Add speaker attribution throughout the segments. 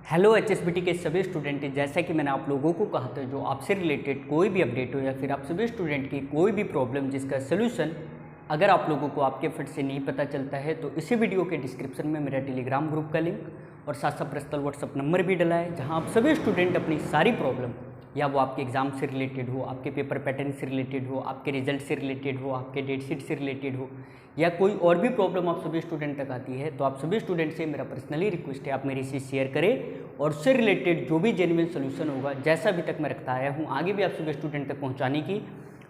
Speaker 1: Hello HSBT के सभी student, जैसा कि मैंने आप लोगों को कहा था, जो आपसे रिलेटेड कोई भी अपडेट हो या फिर आप सभी स्टूडेंट की कोई भी प्रॉब्लम जिसका सोल्यूशन अगर आप लोगों को आपके फट से नहीं पता चलता है तो इसी वीडियो के डिस्क्रिप्शन में मेरा टेलीग्राम ग्रुप का लिंक और साथ साथ पर्सनल व्हाट्सअप नंबर भी डला है, जहां आप सभी स्टूडेंट अपनी सारी प्रॉब्लम, या वो आपके एग्ज़ाम से रिलेटेड हो, आपके पेपर पैटर्न से रिलेटेड हो, आपके रिजल्ट से रिलेटेड हो, आपके डेट शीट से रिलेटेड हो, या कोई और भी प्रॉब्लम आप सभी स्टूडेंट तक आती है, तो आप सभी स्टूडेंट से मेरा पर्सनली रिक्वेस्ट है आप मेरे से शेयर करें और उससे रिलेटेड जो भी जेन्युइन सोल्यूशन होगा, जैसा अभी तक मैं रखता आया हूँ, आगे भी आप सभी स्टूडेंट तक पहुँचाने की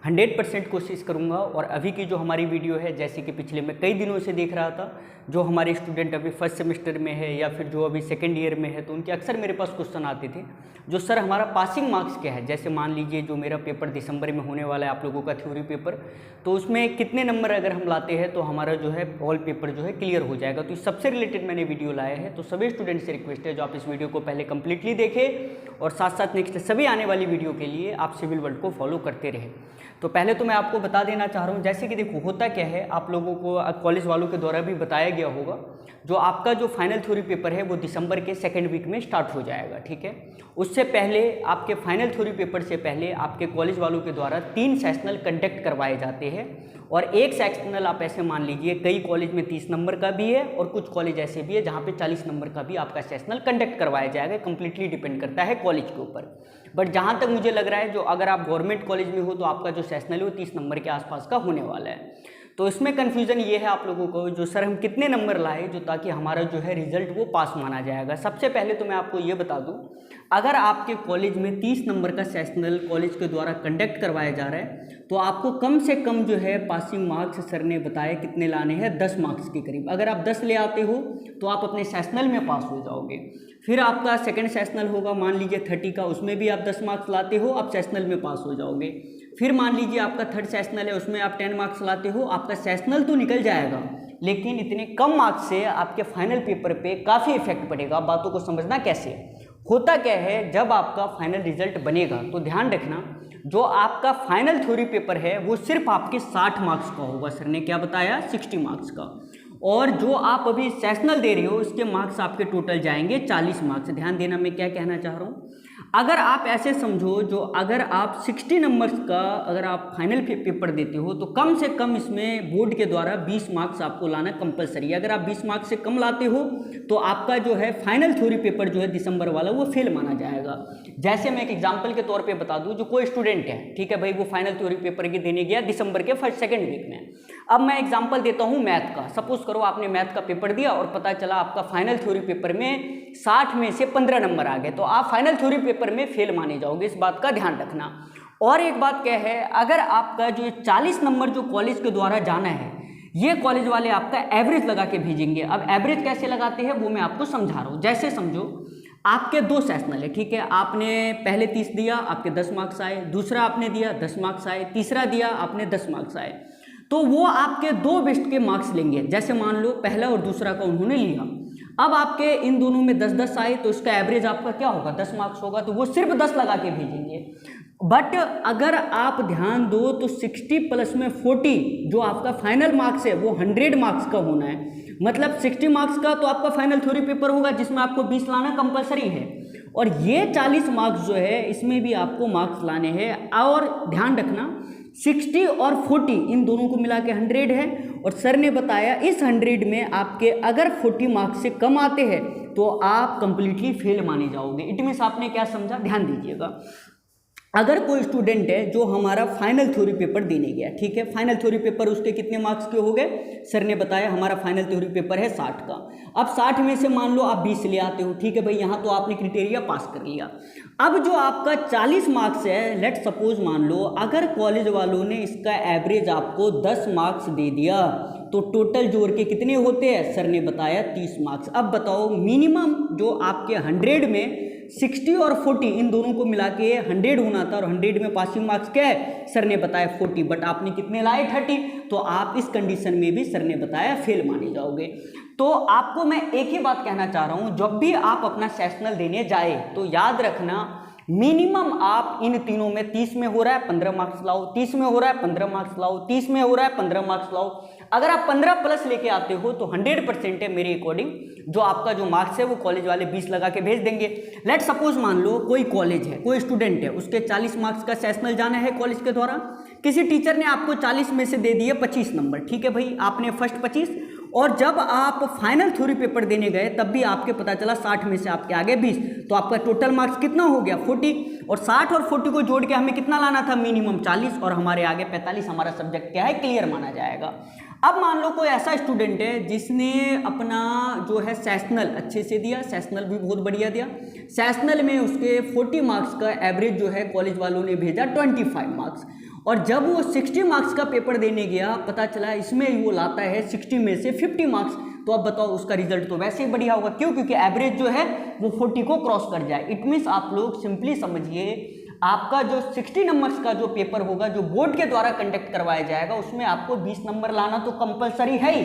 Speaker 1: 100% कोशिश करूंगा। और अभी की जो हमारी वीडियो है, जैसे कि पिछले मैं कई दिनों से देख रहा था, जो हमारे स्टूडेंट अभी फर्स्ट सेमेस्टर में है या फिर जो अभी सेकेंड ईयर में है, तो उनके अक्सर मेरे पास क्वेश्चन आते थे जो सर हमारा पासिंग मार्क्स क्या है। जैसे मान लीजिए जो मेरा पेपर दिसंबर में होने वाला है आप लोगों का थ्योरी पेपर, तो उसमें कितने नंबर अगर हम लाते हैं तो हमारा जो है ऑल पेपर जो है क्लियर हो जाएगा। तो इस सबसे रिलेटेड मैंने वीडियो लाया है, तो सभी स्टूडेंट से रिक्वेस्ट है जो आप इस वीडियो को पहले कंप्लीटली देखें और साथ साथ नेक्स्ट सभी आने वाली वीडियो के लिए आप सिविल वर्ल्ड को फॉलो करते रहें। तो पहले तो मैं आपको बता देना चाह रहा हूँ, जैसे कि देखो होता क्या है, आप लोगों को कॉलेज वालों के द्वारा भी बताया गया होगा, जो आपका जो फाइनल थ्योरी पेपर है वो दिसंबर के सेकेंड वीक में स्टार्ट हो जाएगा, ठीक है। उससे पहले आपके फाइनल थ्योरी पेपर से पहले आपके कॉलेज वालों के द्वारा 3 सेशनल कंडक्ट करवाए जाते हैं, और एक सेक्शनल आप ऐसे मान लीजिए कई कॉलेज में 30 नंबर का भी है और कुछ कॉलेज ऐसे भी है जहाँ पे 40 नंबर का भी आपका सेशनल कंडक्ट करवाया जाएगा। कंप्लीटली डिपेंड करता है कॉलेज के ऊपर, बट जहाँ तक मुझे लग रहा है जो अगर आप गवर्नमेंट कॉलेज में हो तो आपका जो सेशनल है वो 30 नंबर के आसपास का होने वाला है। तो इसमें कन्फ्यूज़न ये है आप लोगों को जो सर हम कितने नंबर लाए जो ताकि हमारा जो है रिजल्ट वो पास माना जाएगा। सबसे पहले तो मैं आपको ये बता दूं, अगर आपके कॉलेज में 30 नंबर का सेशनल कॉलेज के द्वारा कंडक्ट करवाया जा रहा है तो आपको कम से कम जो है पासिंग मार्क्स सर ने बताया कितने लाने हैं, 10 मार्क्स के करीब। अगर आप 10 ले आते हो तो आप अपने सेशनल में पास हो जाओगे। फिर आपका सेकंड सेशनल होगा मान लीजिए 30 का, उसमें भी आप 10 मार्क्स लाते हो, आप सेशनल में पास हो जाओगे। फिर मान लीजिए आपका थर्ड सेशनल है, उसमें आप 10 मार्क्स लाते हो, आपका सेशनल तो निकल जाएगा, लेकिन इतने कम मार्क्स से आपके फाइनल पेपर पे काफ़ी इफेक्ट पड़ेगा। बातों को समझना कैसे होता क्या है, जब आपका फाइनल रिजल्ट बनेगा तो ध्यान रखना जो आपका फाइनल थ्योरी पेपर है वो सिर्फ आपके 60 मार्क्स का होगा। सर ने क्या बताया, 60 मार्क्स का, और जो आप अभी सेशनल दे रहे हो उसके मार्क्स आपके टोटल जाएंगे 40 मार्क्स। ध्यान देना मैं क्या कहना चाह रहा हूँ, अगर आप ऐसे समझो जो अगर आप 60 नंबर्स का अगर आप फाइनल पेपर देते हो तो कम से कम इसमें बोर्ड के द्वारा 20 मार्क्स आपको लाना कंपलसरी है। अगर आप 20 मार्क्स से कम लाते हो तो आपका जो है फाइनल थ्योरी पेपर जो है दिसंबर वाला वो फेल माना जाएगा। जैसे मैं एक एग्जाम्पल के तौर पे बता दूं, जो कोई स्टूडेंट है, ठीक है भाई, वो फाइनल थ्योरी पेपर के देने गया दिसंबर के फर्स्ट सेकेंड वीक में। अब मैं एग्जाम्पल देता हूँ मैथ का। सपोज करो आपने मैथ का पेपर दिया और पता चला आपका फाइनल थ्योरी पेपर में 60 में से 15 नंबर आ गए, तो आप फाइनल थ्योरी पेपर में फेल माने जाओगे। इस बात का ध्यान रखना। और एक बात क्या है, अगर आपका जो 40 नंबर जो कॉलेज के द्वारा जाना है, ये कॉलेज वाले आपका एवरेज लगा के भेजेंगे। अब एवरेज कैसे लगाते हैं वो मैं आपको समझा रहा हूँ। जैसे समझो आपके 2 सेशनल है, ठीक है, आपने पहले 30 दिया, आपके 10 मार्क्स आए, दूसरा आपने दिया 10 मार्क्स आए, तीसरा दिया आपने 10 मार्क्स आए, तो वो आपके 2 बेस्ट के मार्क्स लेंगे। जैसे मान लो पहला और दूसरा का उन्होंने लिया, अब आपके इन दोनों में 10-10 आए तो इसका एवरेज आपका क्या होगा, 10 मार्क्स होगा, तो वो सिर्फ 10 लगा के भेजेंगे। बट अगर आप ध्यान दो तो 60 प्लस में 40 जो आपका फाइनल मार्क्स है वो 100 मार्क्स का होना है। मतलब 60 मार्क्स का तो आपका फाइनल थ्योरी पेपर होगा जिसमें आपको 20 लाना कंपलसरी है, और ये 40 मार्क्स जो है इसमें भी आपको मार्क्स लाने हैं। और ध्यान रखना 60 और 40 इन दोनों को मिला के 100 है, और सर ने बताया इस 100 में आपके अगर 40 मार्क्स से कम आते हैं तो आप कंप्लीटली फेल माने जाओगे। इट मीन्स आपने क्या समझा, ध्यान दीजिएगा। अगर कोई स्टूडेंट है जो हमारा फाइनल थ्योरी पेपर देने गया, ठीक है, फाइनल थ्योरी पेपर उसके कितने मार्क्स के हो गए, सर ने बताया हमारा फाइनल थ्योरी पेपर है 60 का। अब 60 में से मान लो आप 20 ले आते हो, ठीक है भाई, यहाँ तो आपने क्राइटेरिया पास कर लिया। अब जो आपका 40 मार्क्स है, लेट सपोज मान लो अगर कॉलेज वालों ने इसका एवरेज आपको 10 मार्क्स दे दिया तो टोटल जोड़ के कितने होते हैं, सर ने बताया 30 मार्क्स। अब बताओ मिनिमम जो आपके 100 में 60 और 40 इन दोनों को मिला के 100 होना था, और 100 में पासिंग मार्क्स क्या है, सर ने बताया 40, बट आपने कितने लाए 30, तो आप इस कंडीशन में भी सर ने बताया फेल माने जाओगे। तो आपको मैं एक ही बात कहना चाह रहा हूं, जब भी आप अपना सेशनल देने जाए तो याद रखना मिनिमम आप इन तीनों में 30 में हो रहा है 15 मार्क्स लाओ, 30 में हो रहा है 15 मार्क्स लाओ, 30 में हो रहा है 15 मार्क्स लाओ। अगर आप 15 प्लस लेके आते हो तो 100% है मेरे अकॉर्डिंग जो आपका जो मार्क्स है वो कॉलेज वाले 20 लगा के भेज देंगे। लेट सपोज मान लो कोई कॉलेज है, कोई स्टूडेंट है, उसके 40 मार्क्स का सेशनल जाना है कॉलेज के द्वारा, किसी टीचर ने आपको 40 में से दे दिए 25 नंबर, ठीक है भाई, आपने फर्स्ट 25, और जब आप फाइनल थ्योरी पेपर देने गए तब भी आपके पता चला 60 में से आपके आगे 20, तो आपका टोटल मार्क्स कितना हो गया 40, और 60 और 40 को जोड़ के हमें कितना लाना था मिनिमम 40, और हमारे आगे 45, हमारा सब्जेक्ट क्या है क्लियर माना जाएगा। अब मान लो कोई ऐसा स्टूडेंट है जिसने अपना जो है सेशनल अच्छे से दिया, सेशनल भी बहुत बढ़िया दिया, सेशनल में उसके 40 मार्क्स का एवरेज जो है कॉलेज वालों ने भेजा 25 मार्क्स, और जब वो 60 मार्क्स का पेपर देने गया पता चला इसमें वो लाता है 60 में से 50 मार्क्स, तो अब बताओ उसका रिजल्ट तो वैसे ही बढ़िया होगा, क्यों? क्योंकि एवरेज जो है वो 40 को क्रॉस कर जाए। इट मीन्स आप लोग सिंपली समझिए आपका जो 60 नंबर्स का जो पेपर होगा जो बोर्ड के द्वारा कंडक्ट करवाया जाएगा उसमें आपको 20 नंबर लाना तो कंपलसरी है ही।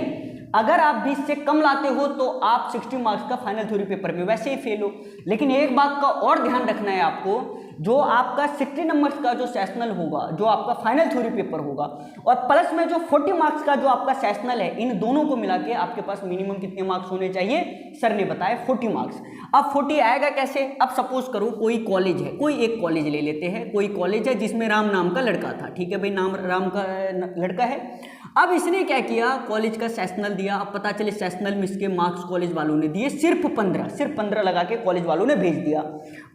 Speaker 1: अगर आप 20 से कम लाते हो तो आप 60 मार्क्स का फाइनल थ्योरी पेपर में वैसे ही फेल हो। लेकिन एक बात का और ध्यान रखना है आपको, जो आपका 60 नंबर्स का जो सेशनल होगा, जो आपका फाइनल थ्योरी पेपर होगा, और प्लस में जो 40 मार्क्स का जो आपका सेशनल है, इन दोनों को मिला के आपके पास मिनिमम कितने मार्क्स होने चाहिए? सर ने बताया 40 मार्क्स। अब 40 आएगा कैसे? अब सपोज करो कोई कॉलेज है, कोई एक कॉलेज ले लेते हैं, कोई कॉलेज है जिसमें राम नाम का लड़का था, ठीक है भाई, नाम राम का लड़का है। अब इसने क्या किया, कॉलेज का सेशनल दिया, अब पता चले सेशनल में इसके मार्क्स कॉलेज वालों ने दिए सिर्फ 15 लगा के कॉलेज वालों ने भेज दिया।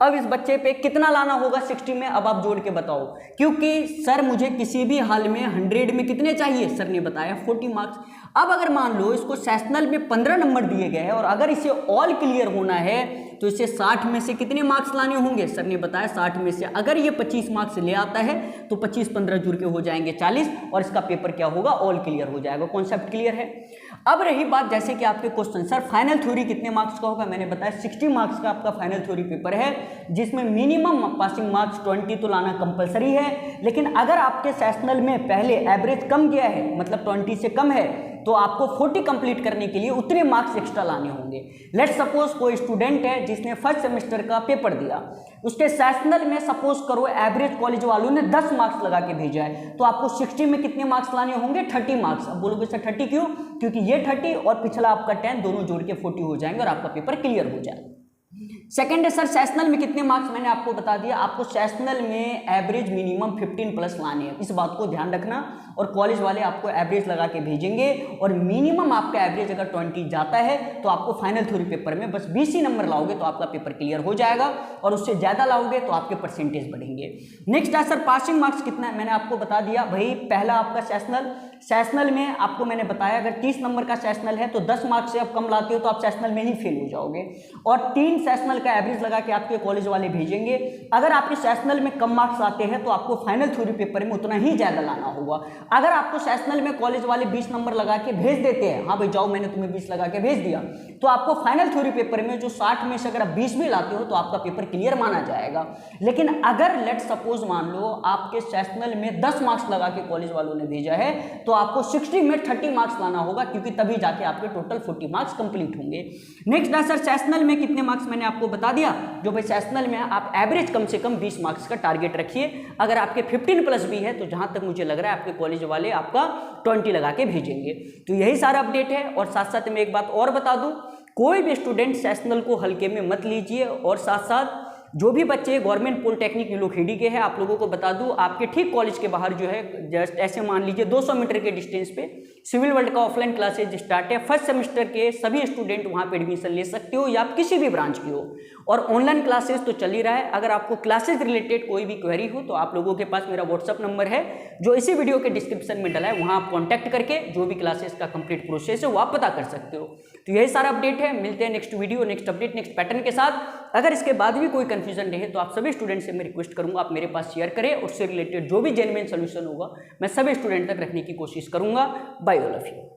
Speaker 1: अब इस बच्चे पे कितना लाना होगा 60 में? अब आप जोड़ के बताओ, क्योंकि सर मुझे किसी भी हाल में 100 में कितने चाहिए? सर ने बताया 40 मार्क्स। अब अगर मान लो इसको सेशनल में 15 नंबर दिए गए हैं और अगर इसे ऑल क्लियर होना है तो इसे 60 में से कितने मार्क्स लाने होंगे? सर ने बताया 60 में से अगर ये 25 मार्क्स ले आता है तो 25-15 जुड़ के हो जाएंगे 40, और इसका पेपर क्या होगा? ऑल क्लियर हो जाएगा। कॉन्सेप्ट क्लियर है? अब रही बात जैसे कि आपके क्वेश्चन, सर फाइनल थ्योरी कितने मार्क्स का होगा? मैंने बताया 60 मार्क्स का आपका फाइनल थ्योरी पेपर है जिसमें मिनिमम पासिंग मार्क्स 20 तो लाना कंपलसरी है। लेकिन अगर आपके सेशनल में पहले एवरेज कम गया है, मतलब 20 से कम है, तो आपको 40 कंप्लीट करने के लिए उतने मार्क्स एक्स्ट्रा लाने होंगे। लेट सपोज कोई स्टूडेंट है जिसने फर्स्ट सेमेस्टर का पेपर दिया, उसके सेशनल में सपोज करो एवरेज कॉलेज वालों ने 10 मार्क्स लगा के भेजा है, तो आपको 60 में कितने मार्क्स लाने होंगे? 30 मार्क्स। अब बोलोगे सर 30 क्यों? क्योंकि ये 30 और पिछला आपका 10 दोनों जोड़ के 40 हो जाएंगे और आपका पेपर क्लियर हो जाएगा। सेकेंड है सर सेशनल में कितने मार्क्स? मैंने आपको बता दिया, आपको सेशनल में एवरेज मिनिमम 15 प्लस लाने हैं, इस बात को ध्यान रखना। और कॉलेज वाले आपको एवरेज लगा के भेजेंगे और मिनिमम आपका एवरेज अगर 20 जाता है तो आपको फाइनल थ्योरी पेपर में बस 20 ही नंबर लाओगे तो आपका पेपर क्लियर हो जाएगा, और उससे ज़्यादा लाओगे तो आपके परसेंटेज बढ़ेंगे। नेक्स्ट है सर पासिंग मार्क्स कितना है? मैंने आपको बता दिया भाई, पहला आपका सेशनल में आपको मैंने बताया अगर 30 नंबर का सेशनल है तो 10 मार्क्स से आप कम लाते हो तो आप सेशनल में ही फेल हो जाओगे, और 3 सेशनल का एवरेज लगा के आपके कॉलेज वाले भेजेंगे। अगर आपके सेशनल में कम मार्क्स आते हैं तो आपको फाइनल थ्योरी पेपर में उतना ही ज़्यादा लाना होगा। अगर आपको सेशनल में कॉलेज वाले 20 नंबर लगा के भेज देते हैं, हाँ भाई जाओ मैंने तुम्हें 20 लगा के भेज दिया, तो आपको फाइनल थ्योरी पेपर में जो 60 में से अगर आप 20 भी लाते हो तो आपका पेपर क्लियर माना जाएगा। लेकिन अगर लेट सपोज मान लो आपके सेशनल में 10 मार्क्स लगा के कॉलेज वालों ने भेजा है तो आपको 60 में 30 मार्क्स लाना होगा, क्योंकि तभी जाके आपके टोटल 40 मार्क्स कंप्लीट होंगे। नेक्स्ट है सर सेशनल में कितने मार्क्स? मैंने आपको बता दिया, जो भाई सेशनल में आप एवरेज कम से कम 20 मार्क्स का टारगेट रखिए। अगर आपके 15 प्लस भी है तो जहां तक मुझे लग रहा है आपके कॉलेज वाले आपका 20 लगा के भेजेंगे। तो यही सारा अपडेट है। और साथ साथ मैं एक बात और बता दूं, कोई भी स्टूडेंट सेशनल को हल्के में मत लीजिए, और साथ साथ जो भी बच्चे गवर्नमेंट पॉलिटेक्निक नीलोखेड़ी के हैं, आप लोगों को बता दूं आपके ठीक कॉलेज के बाहर जो है जस्ट ऐसे मान लीजिए 200 मीटर के डिस्टेंस पे सिविल वर्ल्ड का ऑफलाइन क्लासेज स्टार्ट है। फर्स्ट सेमेस्टर के सभी स्टूडेंट वहां पे एडमिशन ले सकते हो, या आप किसी भी ब्रांच की हो, और ऑनलाइन क्लासेस तो चल ही रहा है। अगर आपको क्लासेज रिलेटेड कोई भी क्वेरी हो तो आप लोगों के पास मेरा व्हाट्सअप नंबर है जो इसी वीडियो के डिस्क्रिप्शन में डला है, वहां आप कॉन्टैक्ट करके जो भी क्लासेस का कंप्लीट प्रोसेस है वो आप पता कर सकते हो। तो यही सारा अपडेट है। मिलते हैं next video, next update, next pattern के साथ। अगर इसके बाद भी कोई कंफ्यूजन रहे तो आप सभी स्टूडेंट से मैं रिक्वेस्ट करूंगा आप मेरे पास शेयर करें, और उससे रिलेटेड जो भी जेन्युइन सोल्यूशन होगा मैं सभी स्टूडेंट तक रखने की कोशिश करूंगा। Bye all of you.